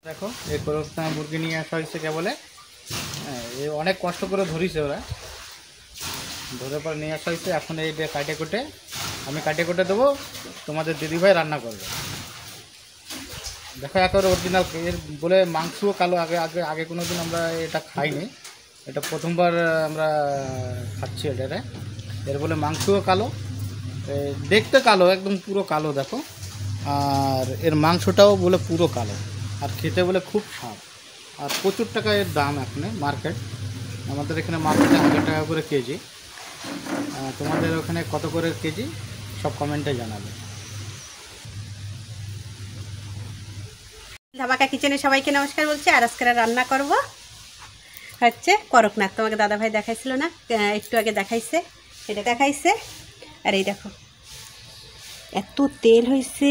দেখো এই করস্তা মুরগি নিয়ে আসা হয়েছে কেবলে। হ্যাঁ, এই অনেক কষ্ট করে ধরিছে ওরা, ধরে পর নিয়ে আসা হয়েছে। এখন এই কাটে কুটে আমি কাটে কুটে দেবো, তোমাদের দিদিভাই রান্না করবে। দেখো একেবারে অরিজিনাল এর বলে মাংসও কালো। আগে আগে আগে কোনো দিন আমরা এটা খাইনি, এটা প্রথমবার আমরা খাচ্ছি এটা। এর বলে মাংসও কালো, দেখতে কালো, একদম পুরো কালো দেখো। আর এর মাংসটাও বলে পুরো কালো, আর খেতে বলে খুব স্বাদ। আর প্রচুর টাকা এর দাম এখানে মার্কেট। আমাদের এখানে মার্কেটে 1000 টাকা করে কেজি। তোমাদের ওখানে কত করে কেজি সব কমেন্টে জানাবে। ধামাকা কিচেনে সবাইকে নমস্কার বলছি। আর আজকে রান্না করব হচ্ছে করকনাথ। তোমাকে দাদাভাই দেখাইছিল না, একটু আগে দেখাইছে, এটা দেখাইছে। আর এই দেখো এত তেল হয়েছে,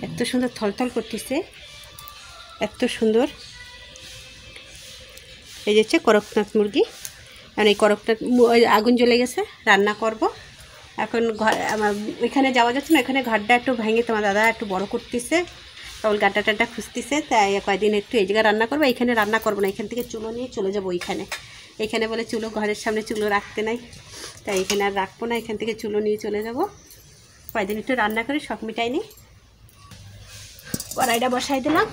এত সুন্দর থলথল করতেছে, এত সুন্দর। এই যে হচ্ছে করকনাথ মুরগি। আর এই করকনাথ আগুন জ্বলে গেছে, রান্না করব এখন। ঘর আমার ওইখানে যাওয়া যাচ্ছে না, এখানে ঘরটা একটু ভেঙে তোমার দাদা একটু বড় করতেছে, তখন গাড্ডা টাড্ডা খুঁজতেছে। তাই কয়েকদিন একটু এই জায়গায় রান্না করবো, এইখানে রান্না করবো না, এখান থেকে চুলো নিয়ে চলে যাবো ওইখানে। এইখানে বলে চুলো, ঘরের সামনে চুলো রাখতে নাই, তাই এখানে আর রাখবো না, এখান থেকে চুলো নিয়ে চলে যাব। কয়েকদিন একটু রান্না করে শখ মিটাই নি। কড়াইটা বসাই দিলাম,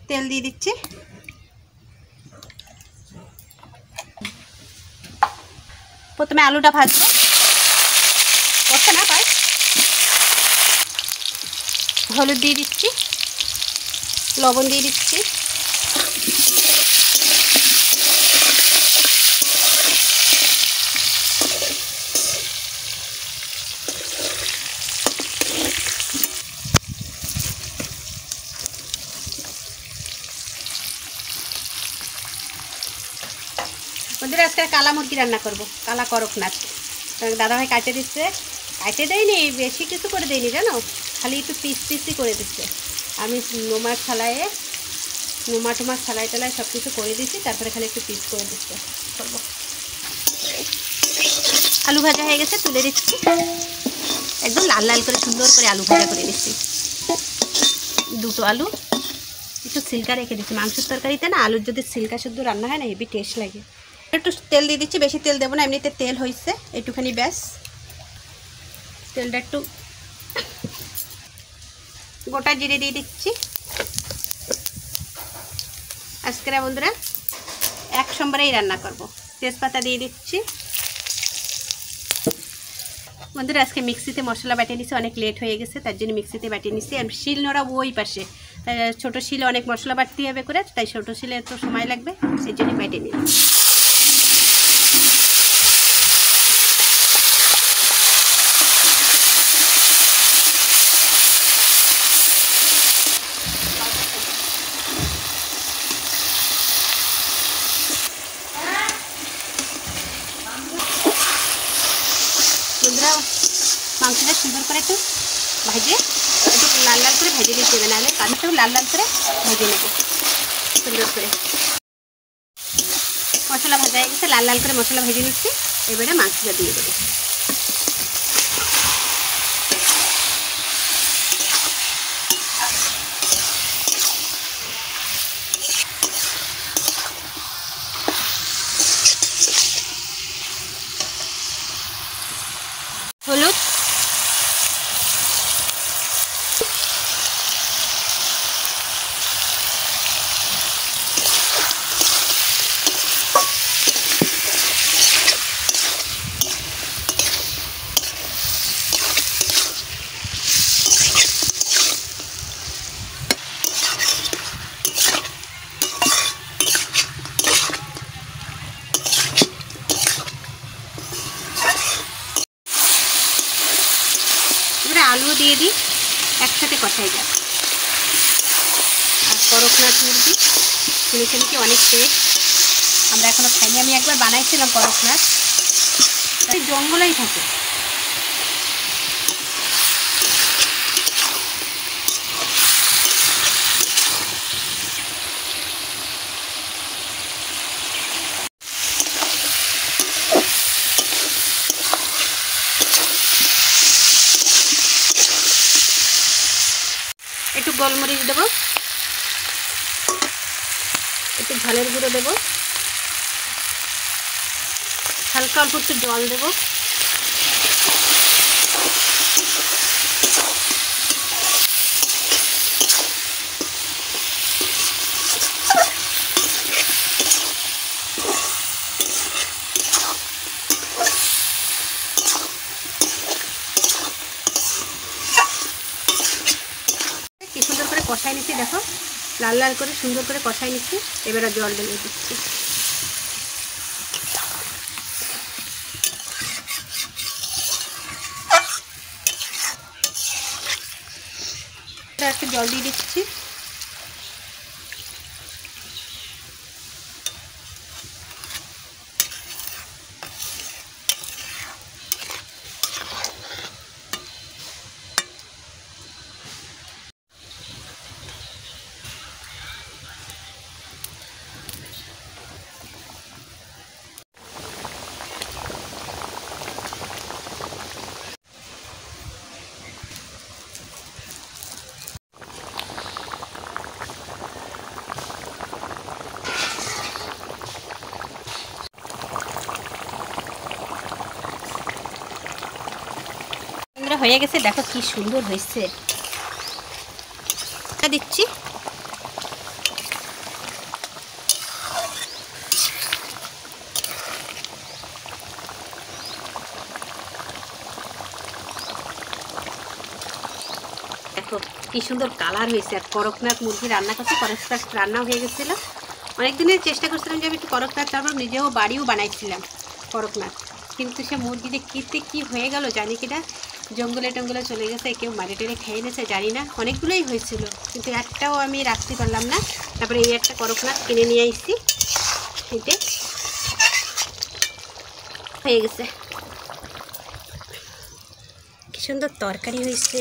তেল দিয়ে দিচ্ছি। প্রথমে আলুটা ভাজবো, করছে না পাই। হলুদ দিয়ে দিচ্ছি, লবণ দিয়ে দিচ্ছি, বন্ধুরা আজকে কালা মুরগি রান্না করব, কালা করকনাথ। দাদাভাই কাটে দিচ্ছে, কাটে দেয়নি, বেশি কিছু করে দেয়নি জানো, খালি একটু পিস পিসই করে দিচ্ছে। আমি নোমার ছালাইয়ে টোমার ছালাই টালাই সব কিছু করে দিচ্ছি, তারপরে খালি একটু পিস করে দিচ্ছে করবো। আলু ভাজা হয়ে গেছে, তুলে দিচ্ছি। একদম লাল লাল করে সুন্দর করে আলু ভাজা করে দিচ্ছি। দুটো আলু একটু সিল্কা রেখে দিচ্ছি। মাংসের তরকারিতে না আলুর যদি সিল্কা শুদ্ধ রান্না হয় না, হেভি টেস্ট লাগে। একটু তেল দিয়ে দিচ্ছি, বেশি তেল দেবো না, এমনিতে তেল হয়েছে একটুখানি, ব্যাস। তেলটা একটু গোটা জিরে দিয়ে দিচ্ছি। আজকে বন্ধুরা এক সোমবারেই রান্না করব। তেজপাতা দিয়ে দিচ্ছি। বন্ধুরা আজকে মিক্সিতে মশলা বাটিয়ে নিচ্ছি, অনেক লেট হয়ে গেছে তার জন্য মিক্সিতে বাটিয়ে নিচ্ছি। আর শিল নোড়া ওই পাশে, তাই ছোটো শিলে অনেক মশলা বাটতে হবে করে, তাই ছোটো শিলে তো সময় লাগবে, সেই জন্য বাটিয়ে নিচ্ছি। বন্ধুরা মাংসটা সুন্দর করে একটু ভাজে, একটু লাল লাল করে ভেজে দিতে হবে, নাহলে কাঁচাটাও লাল লাল করে ভেজে নেব সুন্দর করে। মশলা ভাজা হয়ে গেছে, লাল লাল করে মশলা ভেজে নিচ্ছি। এবারে মাংসটা দিয়ে দেবো। হলুদ, আলু দিয়ে দিই, একসাথে কষাই যাক। আর করকনাথ মুরগি শুনেছেন কি অনেক টেস্ট, আমরা এখনো খাইনি। আমি একবার বানাইছিলাম করকনাথ, জঙ্গলেই থাকে। একটু গোলমরিচ দেবো, একটু ঝালের গুঁড়ো দেবো, হালকা অল্প একটু জল দেবো। কি সুন্দর করে কষাই নিচ্ছি, দেখো লাল লাল করে সুন্দর করে কষাই নিচ্ছি। এবার জল ঢেলে দিচ্ছি। একটু জল দিয়ে দিচ্ছি। হয়ে গেছে, দেখো কি সুন্দর হয়েছে। দিচ্ছি দেখো কি সুন্দর কালার হয়েছে। আর করকনাথ মুরগি রান্না করছি, করকনাথ রান্নাও হয়ে গেছিলো। অনেক দিনের চেষ্টা করছিলাম যে আমি একটু করকনাথ, তারপর নিজেও বাড়িও বানাইছিলাম করকনাথ, কিন্তু সে মুরগিতে কী হয়ে গেল জানি কিনা, জঙ্গলে টঙ্গলে চলে গেছে, কেউ মারি টেরে খেয়ে নিয়েছে জানি না। অনেকগুলোই হয়েছিল কিন্তু একটাও আমি রাখতে পারলাম না। তারপরে এই একটা করকনাথ কিনে নিয়ে আসছি, এতে হয়ে গেছে। কি সুন্দর তরকারি হয়েছে।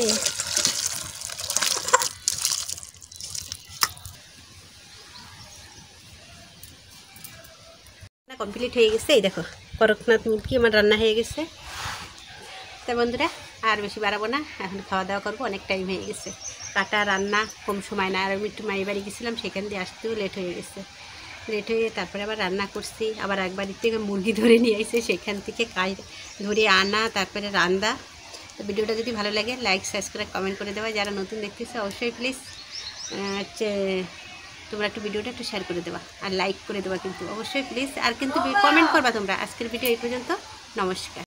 কমপ্লিট হয়ে গেছে। এই দেখো করকনাথ মুরগি আমার রান্না হয়ে গেছে। তা বন্ধুরা আর বেশি বাড়াবো না, এখন খাওয়া দাওয়া করবো, অনেক টাইম হয়ে গেছে। কাটা রান্না কম সময় না। আর আমি একটু মায়ের বাড়ি গেছিলাম, সেখান দিয়ে আসতেও লেট হয়ে গেছে। লেট হয়ে তারপরে আবার রান্না করছি, আবার এক বাড়ির থেকে মুরগি ধরে নিয়ে আসছে, সেখান থেকে ধরে আনা, তারপরে রান্না। তো ভিডিওটা যদি ভালো লাগে লাইক সাবস্ক্রাইব কমেন্ট করে দেওয়া। যারা নতুন দেখতেছে অবশ্যই প্লিজ তোমরা একটু ভিডিওটা একটু শেয়ার করে দেওয়া আর লাইক করে দেওয়া কিন্তু অবশ্যই প্লিজ। আর কিন্তু কমেন্ট করবা তোমরা। আজকের ভিডিও এই পর্যন্ত, নমস্কার।